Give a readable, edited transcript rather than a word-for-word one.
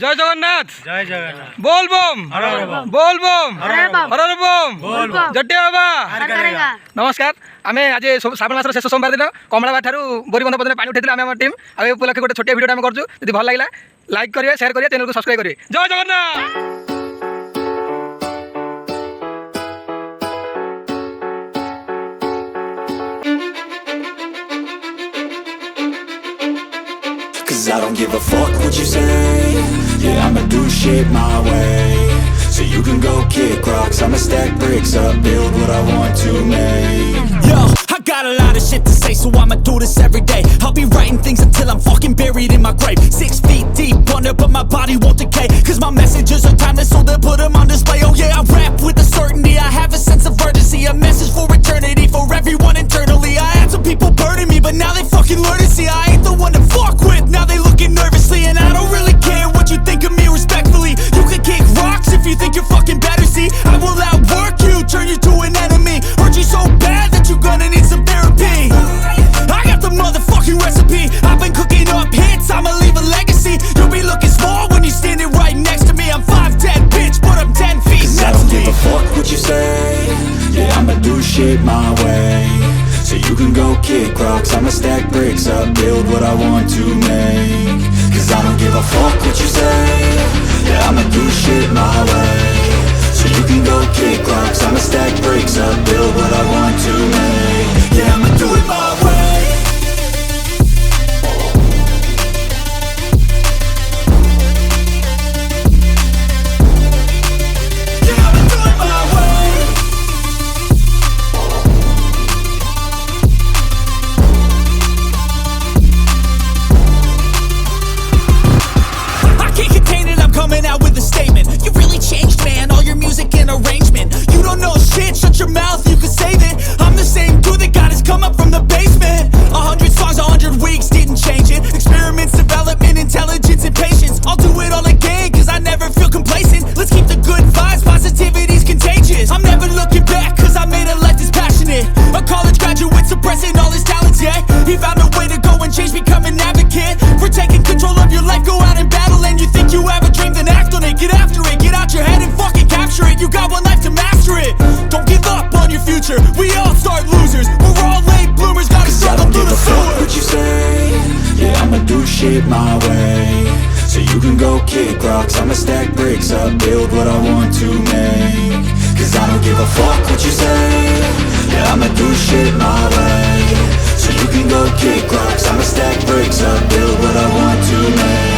জয় জগন্নাথ জয় জগন্নাথ। बोल बम बोल बम हर बम जटे बाबा। नमस्कार आम आज श्रावण मास शेष सोमवार दिन कमलाबाद ठार बोरीबंध पदने पानी उठे आम टीम आ उपलक्षे गोटे छोटे भिडियो करूँ जी भल लगे लाइक करेंगे शेयर करेंगे चैनल को सब्सक्राइब करेंगे। जय Jagannath. Cause I don't give a fuck what you say. Yeah, I'ma do shit my way. So you can go kick rocks, I'ma stack bricks up, build what I want to make. Yo, I got a lot of shit to say, so I'ma do this every day. I'll be writing things until I'm fucking buried in my grave. 6 feet deep under, but my body won't decay. Cause my messages are timeless, so they'll put them on display. Oh yeah, I rap with a certainty, I have a sense of urgency. A message for eternity, for everyone internally. I had some people burning me, but now they fucking learn to see I ain't the one to fuck with, now they looking nervously. And I don't really care what you think of me respectfully. You can kick rocks if you think you're fucking better, see I will outwork you, turn you to an enemy. Hurt you so bad that you're gonna need some therapy. I got the motherfucking recipe, I've been cooking up hits, I'ma leave a legacy. You'll be looking small when you're standing right next to me. I'm 5'10", bitch, but I'm 10 feet Cause I next don't to me. give a fuck what you say. Yeah, I'ma do shit my way. So you can go kick rocks, I'ma stack bricks up, build what I want to make. Cause I don't give a fuck what you say. Yeah, I'ma do shit my way. So you can go kick rocks, I'ma stack bricks up, build what I want to make. Yeah, I'ma do it my way. Coming out with a statement. You really changed, man, all your music and arrangement. You don't know shit, shut your mouth, you can save it. I'm the same dude that got his come up from the basement. 100 songs, 100 weeks, didn't change it. Experiments, development, intelligence, and patience. I'll do it all again, cause I never feel complacent. Let's keep the good vibes, positivity's contagious. I'm never looking back, cause I made a life that's passionate. A college graduate suppressing all his talents, yeah. He found a way to go and change, become an advocate. For taking control of your life, go out and battle. And you think you have a dream, then act on it. Get after it, get out your head and fucking capture it. You got one life to master it. Don't give up on your future, we all start losers. We're all late bloomers, gotta struggle through the Fuck sewer. what you say. Yeah, I'ma do shit my way. So you can go kick rocks, I'ma stack bricks up, build what I want to make. Cause I don't give a fuck what you say. Yeah, I'ma do shit my way. So you can go kick rocks, I'ma stack bricks up, build what I want to make.